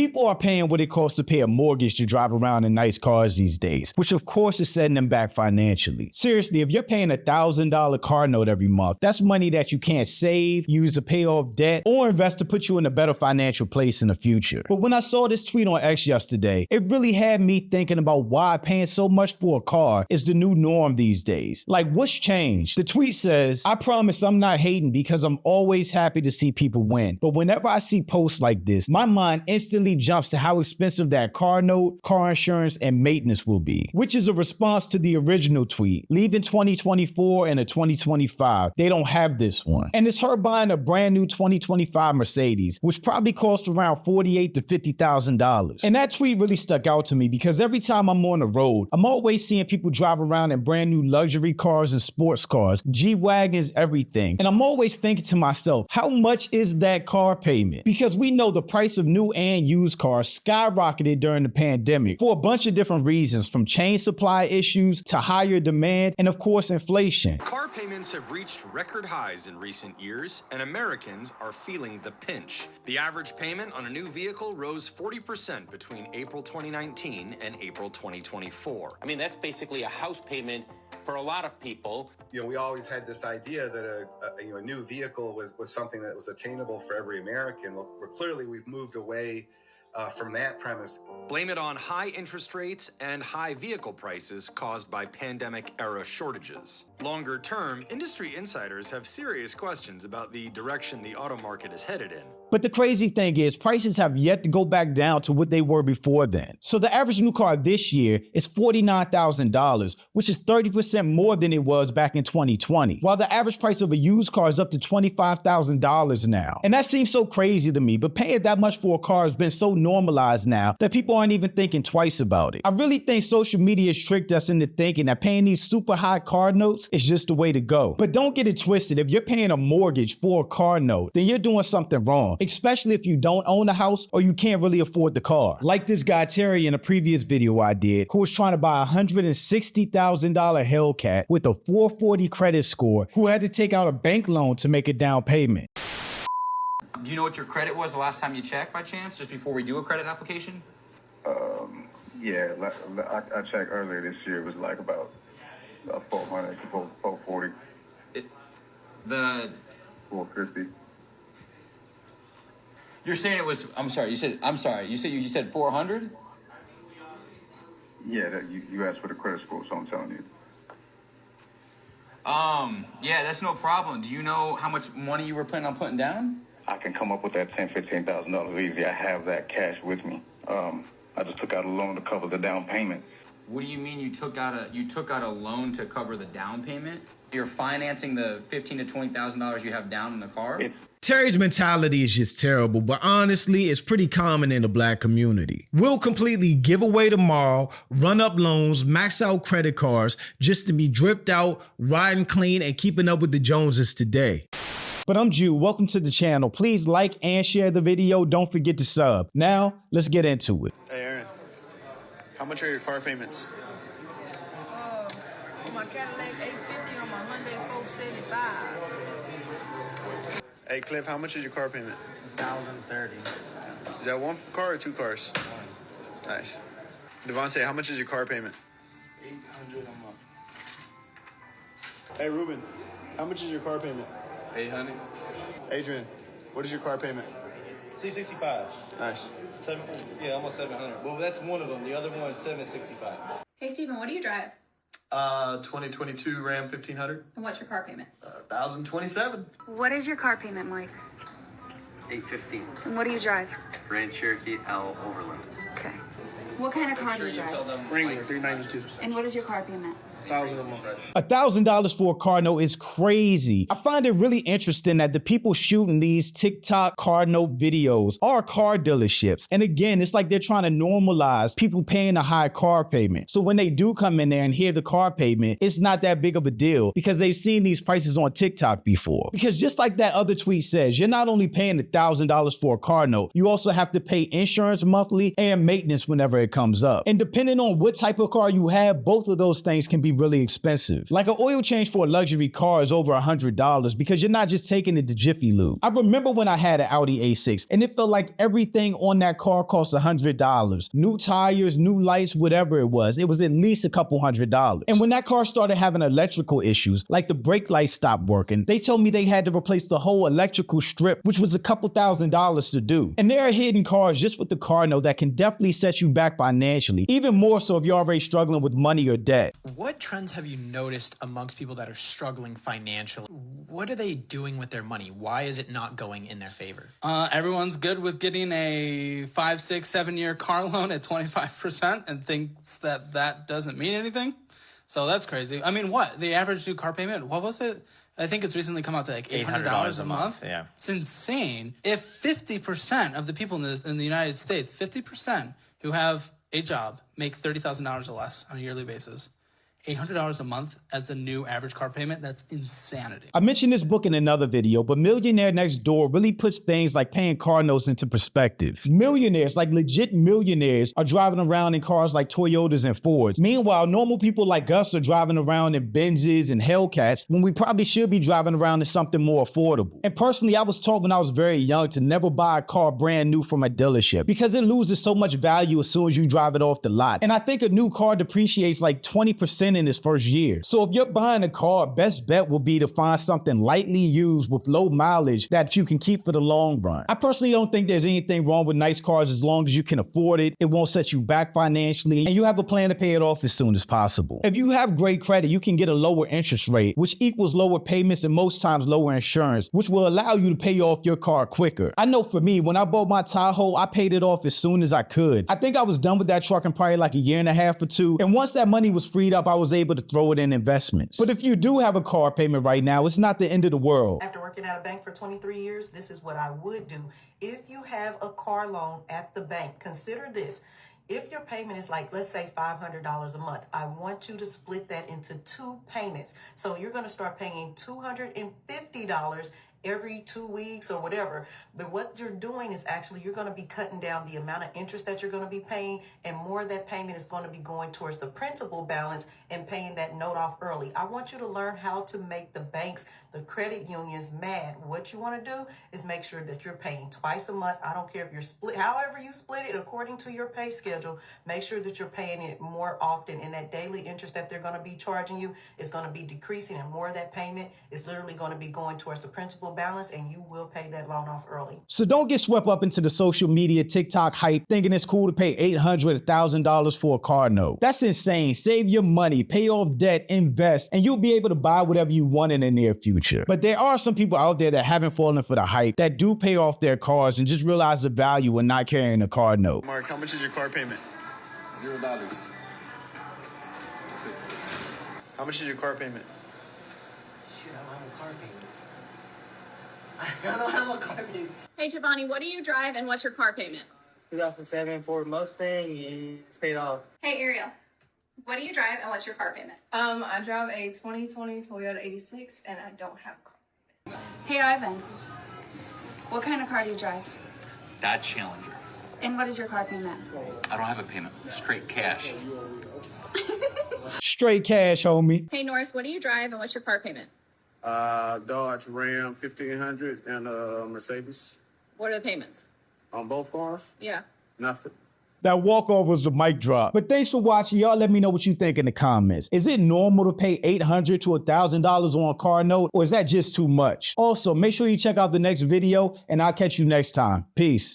People are paying what it costs to pay a mortgage to drive around in nice cars these days, which of course is setting them back financially. Seriously, if you're paying $1,000 car note every month, that's money that you can't save, use to pay off debt, or invest to put you in a better financial place in the future. But when I saw this tweet on X yesterday, it really had me thinking about why paying so much for a car is the new norm these days. Like, what's changed? The tweet says, "I promise I'm not hating because I'm always happy to see people win. But whenever I see posts like this, my mind instantly jumps to how expensive that car note, car insurance, and maintenance will be." Which is a response to the original tweet, leaving 2024 and a 2025. They don't have this one. And it's her buying a brand new 2025 Mercedes, which probably cost around $48,000 to $50,000. And that tweet really stuck out to me because every time I'm on the road, I'm always seeing people drive around in brand new luxury cars and sports cars, G-Wagons, everything. And I'm always thinking to myself, how much is that car payment? Because we know the price of new and used cars skyrocketed during the pandemic for a bunch of different reasons, from chain supply issues to higher demand and of course inflation. Car payments have reached record highs in recent years, and Americans are feeling the pinch. The average payment on a new vehicle rose 40% between April 2019 and April 2024. I mean, that's basically a house payment for a lot of people. You know, we always had this idea that a new vehicle was something that was attainable for every American. Well, clearly we've moved away from that premise. Blame it on high interest rates and high vehicle prices caused by pandemic-era shortages. Longer term, industry insiders have serious questions about the direction the auto market is headed in. But the crazy thing is, prices have yet to go back down to what they were before then. So the average new car this year is $49,000, which is 30% more than it was back in 2020, while the average price of a used car is up to $25,000 now. And that seems so crazy to me, but paying that much for a car has been so normalized now that people aren't even thinking twice about it. I really think social media has tricked us into thinking that paying these super high car notes is just the way to go. But don't get it twisted. If you're paying a mortgage for a car note, then you're doing something wrong, especially if you don't own a house or you can't really afford the car. Like this guy Terry in a previous video I did, who was trying to buy a $160,000 Hellcat with a 440 credit score, who had to take out a bank loan to make a down payment. Do you know what your credit was the last time you checked by chance, just before we do a credit application? Yeah, I checked earlier this year. It was like about 400 to 440. The 450. You're saying it was, you said 400? Yeah, you asked for the credit score, so I'm telling you. Yeah, that's no problem. Do you know how much money you were planning on putting down? I can come up with that $10,000-$15,000 easy. I have that cash with me. I just took out a loan to cover the down payment. What do you mean you took out a loan to cover the down payment? You're financing the $15,000 to $20,000 you have down in the car? Terry's mentality is just terrible, but honestly, it's pretty common in the black community. We'll completely give away tomorrow, run up loans, max out credit cards, just to be dripped out, riding clean, and keeping up with the Joneses today. But I'm Jew, welcome to the channel. Please like and share the video. Don't forget to sub. Now, let's get into it. Hey Aaron, how much are your car payments? On my Cadillac 850, on my Hyundai 475. Hey Cliff, how much is your car payment? $1,030. Is that one car or two cars? One. Nice. Devontae, how much is your car payment? $800 a month. Hey Ruben, how much is your car payment? $800. Adrian, what is your car payment? $665. Nice. Almost $700. Well, that's one of them. The other one's $765. Hey Stephen, what do you drive? 2022 Ram 1500. And what's your car payment? $1,027. What is your car payment, Mike? $815. And what do you drive? Grand Cherokee L Overland. Okay. What kind of car do you drive? Wrangler 392. And what is your car payment? $1,000 a month. $1,000 for a car note is crazy. I find it really interesting that the people shooting these TikTok car note videos are car dealerships. And again, it's like they're trying to normalize people paying a high car payment. So when they do come in there and hear the car payment, it's not that big of a deal because they've seen these prices on TikTok before. Because just like that other tweet says, you're not only paying $1,000 for a car note, you also have to pay insurance monthly and maintenance whenever it comes up. And depending on what type of car you have, both of those things can be be really expensive. Like an oil change for a luxury car is over $100 because you're not just taking it to Jiffy Lube. I remember when I had an Audi A6 and it felt like everything on that car cost $100. New tires, new lights, whatever it was at least a couple $100. And when that car started having electrical issues, like the brake lights stopped working, they told me they had to replace the whole electrical strip, which was a couple $1,000s to do. And there are hidden cars just with the car note that can definitely set you back financially, even more so if you're already struggling with money or debt. What trends have you noticed amongst people that are struggling financially? What are they doing with their money? Why is it not going in their favor? Everyone's good with getting a 5, 6, 7-year car loan at 25% and thinks that that doesn't mean anything. So that's crazy. I mean, what? The average new car payment, what was it? I think it's recently come out to like $800 a month. Yeah. It's insane. If 50% of the people in the United States, 50% who have a job make $30,000 or less on a yearly basis, $800 a month as the new average car payment, that's insanity. I mentioned this book in another video, but Millionaire Next Door really puts things like paying car notes into perspective. Millionaires, like legit millionaires, are driving around in cars like Toyotas and Fords. Meanwhile, normal people like us are driving around in Benzes and Hellcats when we probably should be driving around in something more affordable. And personally, I was taught when I was very young to never buy a car brand new from a dealership because it loses so much value as soon as you drive it off the lot. And I think a new car depreciates like 20% in its first year. So if you're buying a car, best bet will be to find something lightly used with low mileage that you can keep for the long run. I personally don't think there's anything wrong with nice cars as long as you can afford it, it won't set you back financially, and you have a plan to pay it off as soon as possible. If you have great credit, you can get a lower interest rate, which equals lower payments and most times lower insurance, which will allow you to pay off your car quicker. I know for me, when I bought my Tahoe, I paid it off as soon as I could. I think I was done with that truck in probably like a year and a half or two, and once that money was freed up, I was able to throw it in investments. But if you do have a car payment right now, it's not the end of the world. After working at a bank for 23 years, this is what I would do. If you have a car loan at the bank, consider this. If your payment is like, let's say $500 a month, I want you to split that into 2 payments. So you're going to start paying $250 every 2 weeks or whatever. But what you're doing is actually you're going to be cutting down the amount of interest that you're going to be paying, and more of that payment is going to be going towards the principal balance and paying that note off early. I want you to learn how to make the banks, the credit unions mad. What you want to do is make sure that you're paying twice a month. I don't care if you're split, however you split it according to your pay schedule, make sure that you're paying it more often, and that daily interest that they're going to be charging you is going to be decreasing, and more of that payment is literally going to be going towards the principal balance, and you will pay that loan off early. So don't get swept up into the social media TikTok hype thinking it's cool to pay $800, $1,000 for a car note. That's insane. Save your money, pay off debt, invest, and you'll be able to buy whatever you want in the near future. But there are some people out there that haven't fallen for the hype, that do pay off their cars and just realize the value in not carrying a car note. Mark, how much is your car payment? $0. That's it. How much is your car payment? Shit, I don't have a car payment. I don't have a car payment. Hey, Giovanni, what do you drive and what's your car payment? 2007 Ford Mustang, and it's paid off. Hey, Ariel, what do you drive and what's your car payment? I drive a 2020 Toyota 86 and I don't have a car. Hey, Ivan. What kind of car do you drive? Dodge Challenger. And what is your car payment? I don't have a payment. Straight cash. Straight cash, homie. Hey, Norris, what do you drive and what's your car payment? Dodge Ram 1500 and Mercedes. What are the payments? On both cars? Yeah. Nothing. That walk-off was the mic drop. But thanks for watching. Y'all let me know what you think in the comments. Is it normal to pay $800 to $1,000 on a car note, or is that just too much? Also, make sure you check out the next video, and I'll catch you next time. Peace.